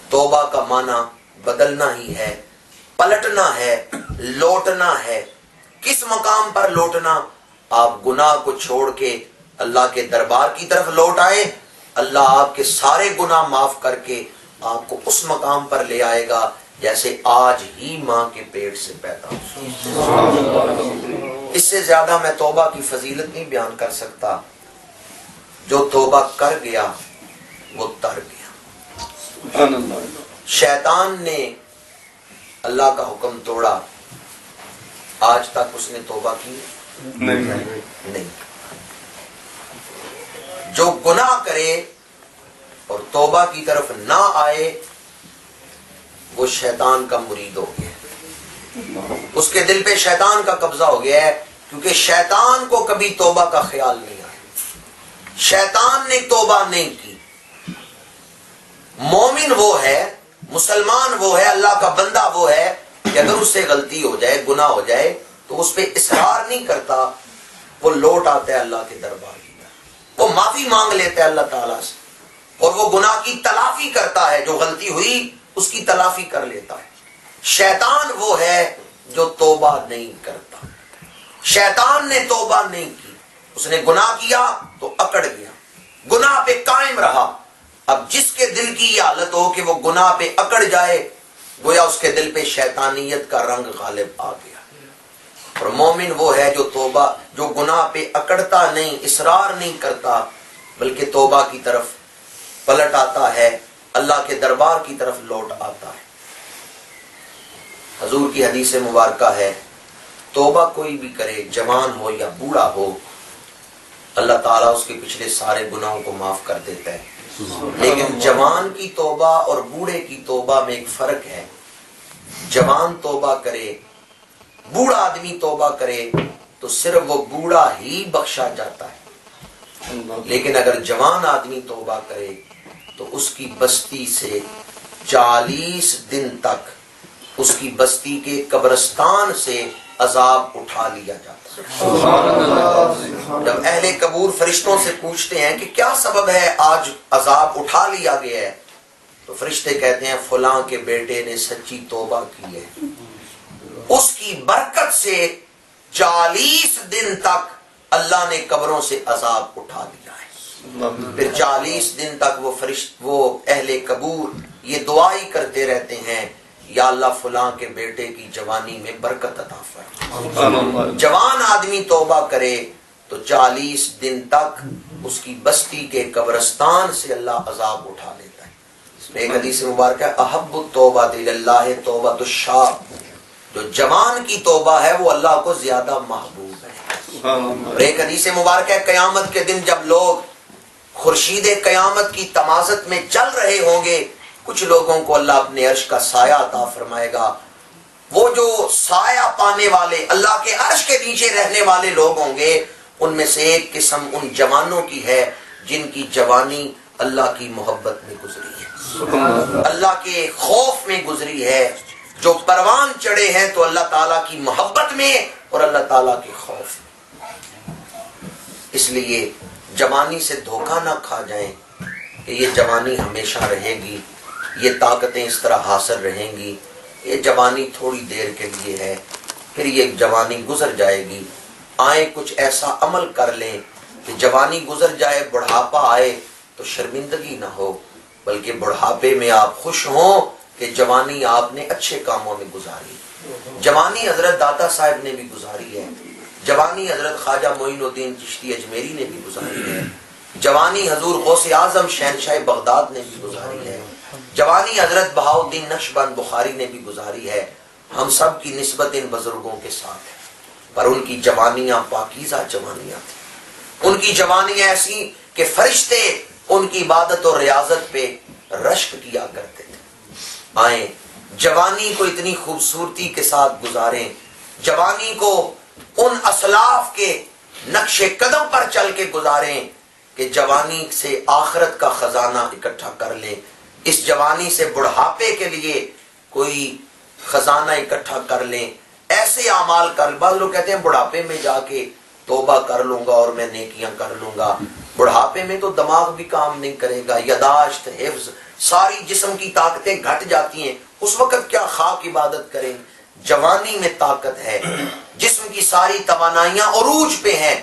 توبہ کا معنی بدلنا ہی ہے، پلٹنا ہے، لوٹنا ہے۔ کس مقام پر لوٹنا؟ آپ گناہ کو چھوڑ کے اللہ کے دربار کی طرف لوٹ آئے، اللہ آپ کے سارے گناہ معاف کر کے آپ کو اس مقام پر لے آئے گا جیسے آج ہی ماں کے پیٹ سے پیدا ہو۔ اس سے زیادہ میں توبہ کی فضیلت نہیں بیان کر سکتا۔ جو توبہ کر گیا وہ تر گیا۔ سبحان اللہ۔ شیطان نے اللہ کا حکم توڑا، آج تک اس نے توبہ کی نہیں۔ جو گناہ کرے اور توبہ کی طرف نہ آئے وہ شیطان کا مرید ہو گیا، اس کے دل پہ شیطان کا قبضہ ہو گیا ہے، کیونکہ شیطان کو کبھی توبہ کا خیال نہیں آیا، شیطان نے توبہ نہیں کی۔ مومن وہ ہے، مسلمان وہ ہے، اللہ کا بندہ وہ ہے کہ اگر اس سے غلطی ہو جائے، گناہ ہو جائے تو اس پہ اصرار نہیں کرتا، وہ لوٹ آتا ہے اللہ کے دربار کی طرف، وہ معافی مانگ لیتا ہے اللہ تعالیٰ سے، اور وہ گناہ کی تلافی کرتا ہے، جو غلطی ہوئی اس کی تلافی کر لیتا ہے۔ شیطان وہ ہے جو توبہ نہیں کرتا۔ شیطان نے توبہ نہیں کی، اس نے گناہ کیا تو اکڑ گیا، گناہ پہ قائم رہا۔ اب جس کے دل کی یہ حالت ہو کہ وہ گناہ پہ اکڑ جائے، گویا اس کے دل پہ شیطانیت کا رنگ غالب آ گیا۔ اور مومن وہ ہے جو توبہ، جو گناہ پہ اکڑتا نہیں، اصرار نہیں کرتا، بلکہ توبہ کی طرف پلٹ آتا ہے، اللہ کے دربار کی طرف لوٹ آتا ہے۔ حضور کی حدیث مبارکہ ہے، توبہ کوئی بھی کرے، جوان ہو یا بوڑھا ہو، اللہ تعالیٰ اس کے پچھلے سارے گناہوں کو معاف کر دیتا ہے۔ لیکن جوان کی توبہ اور بوڑھے کی توبہ میں ایک فرق ہے۔ جوان توبہ کرے، بوڑھا آدمی توبہ کرے تو صرف وہ بوڑھا ہی بخشا جاتا ہے، لیکن اگر جوان آدمی توبہ کرے تو اس کی بستی سے 40 دن تک اس کی بستی کے قبرستان سے عذاب اٹھا لیا جاتا ہے۔ جب اہل قبور فرشتوں سے پوچھتے ہیں کہ کیا سبب ہے آج عذاب اٹھا لیا گیا ہے، تو فرشتے کہتے ہیں فلاں کے بیٹے نے سچی توبہ کی ہے، اس کی برکت سے 40 دن تک اللہ نے قبروں سے عذاب اٹھا دیا ہے۔ پھر 40 دن تک وہ اہل قبور یہ دعائی کرتے رہتے ہیں، یا اللہ فلاں کے بیٹے کی جوانی میں برکت عطا فرما۔ جوان آدمی توبہ کرے تو 40 دن تک اس کی بستی کے قبرستان سے اللہ عذاب اٹھا لیتا ہے۔ ایک حدیث مبارکہ ہے، احب التوبۃ اللہ توبۃ الشاب، جو جوان کی توبہ ہے وہ اللہ کو زیادہ محبوب ہے۔ اور ایک حدیث مبارکہ ہے، قیامت کے دن جب لوگ خورشید قیامت کی تمازت میں چل رہے ہوں گے، کچھ لوگوں کو اللہ اپنے عرش کا سایہ عطا فرمائے گا۔ وہ جو سایہ پانے والے، اللہ کے عرش کے نیچے رہنے والے لوگ ہوں گے، ان میں سے ایک قسم ان جوانوں کی ہے جن کی جوانی اللہ کی محبت میں گزری ہے، اللہ کے خوف میں گزری ہے، جو پروان چڑھے ہیں تو اللہ تعالیٰ کی محبت میں اور اللہ تعالیٰ کے خوف میں۔ اس لیے جوانی سے دھوکہ نہ کھا جائیں کہ یہ جوانی ہمیشہ رہے گی، یہ طاقتیں اس طرح حاصل رہیں گی، یہ جوانی تھوڑی دیر کے لیے ہے، پھر یہ جوانی گزر جائے گی۔ آئیں کچھ ایسا عمل کر لیں کہ جوانی گزر جائے، بڑھاپا آئے تو شرمندگی نہ ہو، بلکہ بڑھاپے میں آپ خوش ہوں کہ جوانی آپ نے اچھے کاموں میں گزاری۔ جوانی حضرت داتا صاحب نے بھی گزاری ہے، جوانی حضرت خواجہ معین الدین چشتی اجمیری نے بھی گزاری ہے، جوانی حضور غوث اعظم شہنشاہ بغداد نے بھی گزاری ہے، جوانی حضرت بہاؤالدین نقشبند بخاری نے بھی گزاری ہے۔ ہم سب کی نسبت ان بزرگوں کے ساتھ ہے، پر ان کی جوانیاں پاکیزہ جوانیاں تھیں، ان کی جوانیاں ایسی کہ فرشتے ان کی عبادت اور ریاضت پہ رشک کیا کرتے تھے۔ آئیں جوانی کو اتنی خوبصورتی کے ساتھ گزاریں، جوانی کو ان اسلاف کے نقش قدم پر چل کے گزاریں کہ جوانی سے آخرت کا خزانہ اکٹھا کر لیں، اس جوانی سے بڑھاپے کے لیے کوئی خزانہ اکٹھا کر لیں، ایسے اعمال کر. بعض لوگ کہتے ہیں بڑھاپے میں جا کے توبہ کر لوں گا اور میں نیکیاں کر لوں گا. بڑھاپے میں تو دماغ بھی کام نہیں کرے گا، یاداشت، حفظ، ساری جسم کی طاقتیں گھٹ جاتی ہیں، اس وقت کیا خاک عبادت کریں. جوانی میں طاقت ہے، جسم کی ساری توانائیاں عروج پہ ہیں.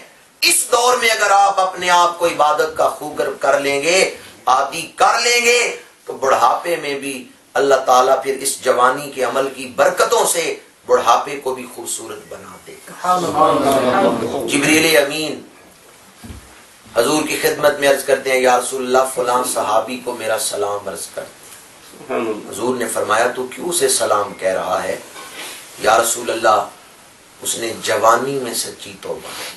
اس دور میں اگر آپ اپنے آپ کو عبادت کا خوب کر لیں گے، عادی کر لیں گے، تو بڑھاپے میں بھی اللہ تعالیٰ پھر اس جوانی کے عمل کی برکتوں سے بڑھاپے کو بھی خوبصورت بنا دے گا. جبریل امین حضور کی خدمت میں عرض کرتے ہیں یا رسول اللہ فلاں صحابی کو میرا سلام عرض کر. حضور نے فرمایا تو کیوں اسے سلام کہہ رہا ہے؟ یا رسول اللہ اس نے جوانی میں سچی توبہ کی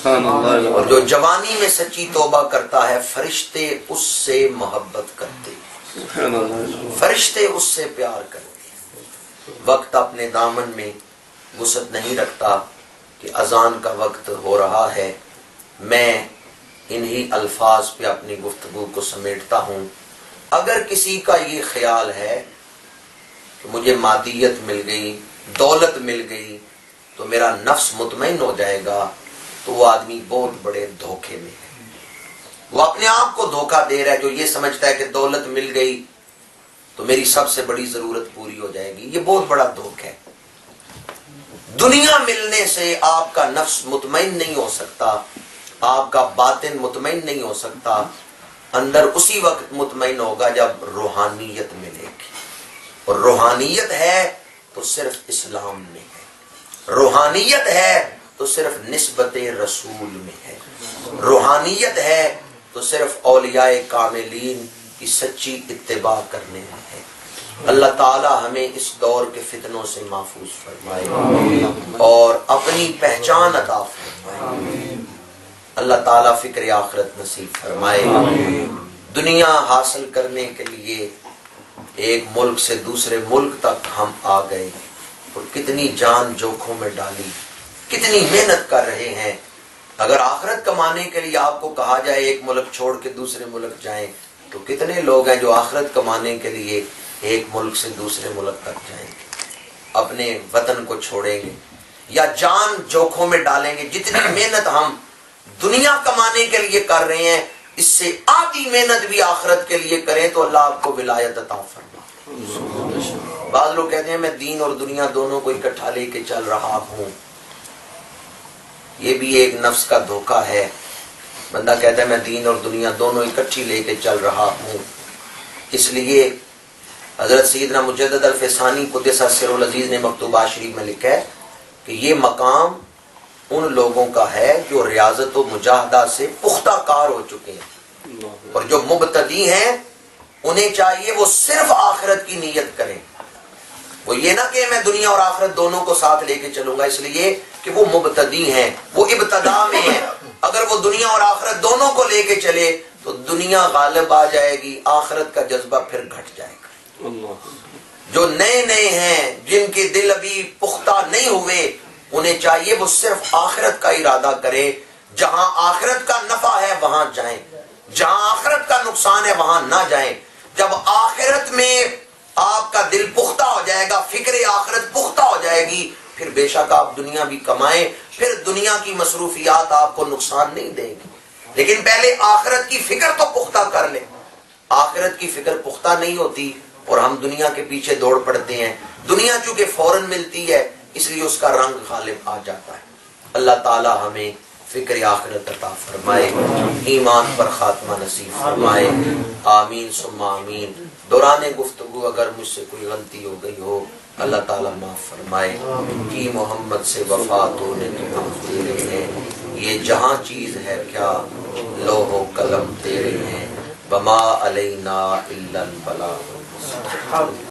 ہے، اور جو جوانی میں سچی توبہ کرتا ہے فرشتے اس سے محبت کرتے ہیں، فرشتے اس سے پیار کرتے ہیں. وقت اپنے دامن میں وسعت نہیں رکھتا کہ اذان کا وقت ہو رہا ہے. میں انہی الفاظ پہ اپنی گفتگو کو سمیٹتا ہوں. اگر کسی کا یہ خیال ہے کہ مجھے مادیت مل گئی، دولت مل گئی تو میرا نفس مطمئن ہو جائے گا، تو وہ آدمی بہت بڑے دھوکے میں ہے. وہ اپنے آپ کو دھوکہ دے رہا ہے جو یہ سمجھتا ہے کہ دولت مل گئی تو میری سب سے بڑی ضرورت پوری ہو جائے گی. یہ بہت بڑا دھوکہ ہے. دنیا ملنے سے آپ کا نفس مطمئن نہیں ہو سکتا، آپ کا باطن مطمئن نہیں ہو سکتا. اندر اسی وقت مطمئن ہوگا جب روحانیت ملے گی. اور روحانیت ہے تو صرف اسلام میں ہے، روحانیت ہے تو صرف نسبت رسول میں ہے، روحانیت ہے تو صرف اولیاء کاملین کی سچی اتباع کرنے میں ہے. اللہ تعالی ہمیں اس دور کے فتنوں سے محفوظ فرمائے اور اپنی پہچان عطا فرمائے. اللہ تعالیٰ فکر آخرت نصیب فرمائے. دنیا حاصل کرنے کے لیے ایک ملک سے دوسرے ملک تک ہم آ گئے اور کتنی جان جوکھوں میں ڈالی، کتنی محنت کر رہے ہیں. اگر آخرت کمانے کے لیے آپ کو کہا جائے ایک ملک چھوڑ کے دوسرے ملک جائیں تو کتنے لوگ ہیں جو آخرت کمانے کے لیے ایک ملک سے دوسرے ملک تک جائیں گے، اپنے وطن کو چھوڑیں گے یا جان جوکھوں میں ڈالیں گے. جتنی محنت ہم دنیا کمانے کے لیے کر رہے ہیں اس سے آدھی محنت بھی آخرت کے لیے کریں تو اللہ آپ کو ولایت عطا فرما. بعض لوگ کہتے ہیں میں دین اور دنیا دونوں کو اکٹھا لے کے چل رہا ہوں. یہ بھی ایک نفس کا دھوکہ ہے. بندہ کہتا ہے میں دین اور دنیا دونوں اکٹھی لے کے چل رہا ہوں. اس لیے حضرت سیدنا مجدد الفسانی قدس سرہ العزیز نے مکتوبات شریف میں لکھا ہے کہ یہ مقام ان لوگوں کا ہے جو ریاضت و مجاہدہ سے پختہ کار ہو چکے ہیں، اور جو مبتدی ہیں انہیں چاہیے وہ صرف آخرت کی نیت کریں. وہ یہ نہ کہ میں دنیا اور آخرت دونوں کو ساتھ لے کے چلوں گا، اس لیے کہ وہ مبتدی ہیں، وہ ابتدا میں ہیں. اگر وہ دنیا اور آخرت دونوں کو لے کے چلے تو دنیا غالب آ جائے گی، آخرت کا جذبہ پھر گھٹ جائے گا. جو نئے نئے ہیں جن کے دل ابھی پختہ نہیں ہوئے انہیں چاہیے وہ صرف آخرت کا ارادہ کریں. جہاں آخرت کا نفع ہے وہاں جائیں، جہاں آخرت کا نقصان ہے وہاں نہ جائیں. جب آخرت میں آپ کا دل پختہ ہو جائے گا، فکر آخرت پختہ ہو جائے گی، پھر بے شک آپ دنیا بھی کمائیں، پھر دنیا کی مصروفیات آپ کو نقصان نہیں دیں گی. لیکن پہلے آخرت کی فکر تو پختہ کر لیں. آخرت کی فکر پختہ نہیں ہوتی اور ہم دنیا کے پیچھے دوڑ پڑتے ہیں. دنیا چونکہ فوراً ملتی ہے اس لیے اس کا رنگ غالب آ جاتا ہے. اللہ تعالی ہمیں فکر آخرت عطا فرمائے، ایمان پر خاتمہ نصیب فرمائے. آمین ثم آمین. دوران گفتگو اگر مجھ سے کوئی غلطی ہو گئی ہو اللہ تعالیٰ معاف فرمائے. کی محمد سے وفات ہونے تو ہم تیرے ہیں، یہ جہاں چیز ہے کیا لوح و قلم تیرے ہیں، وما علینا الا البلاغ.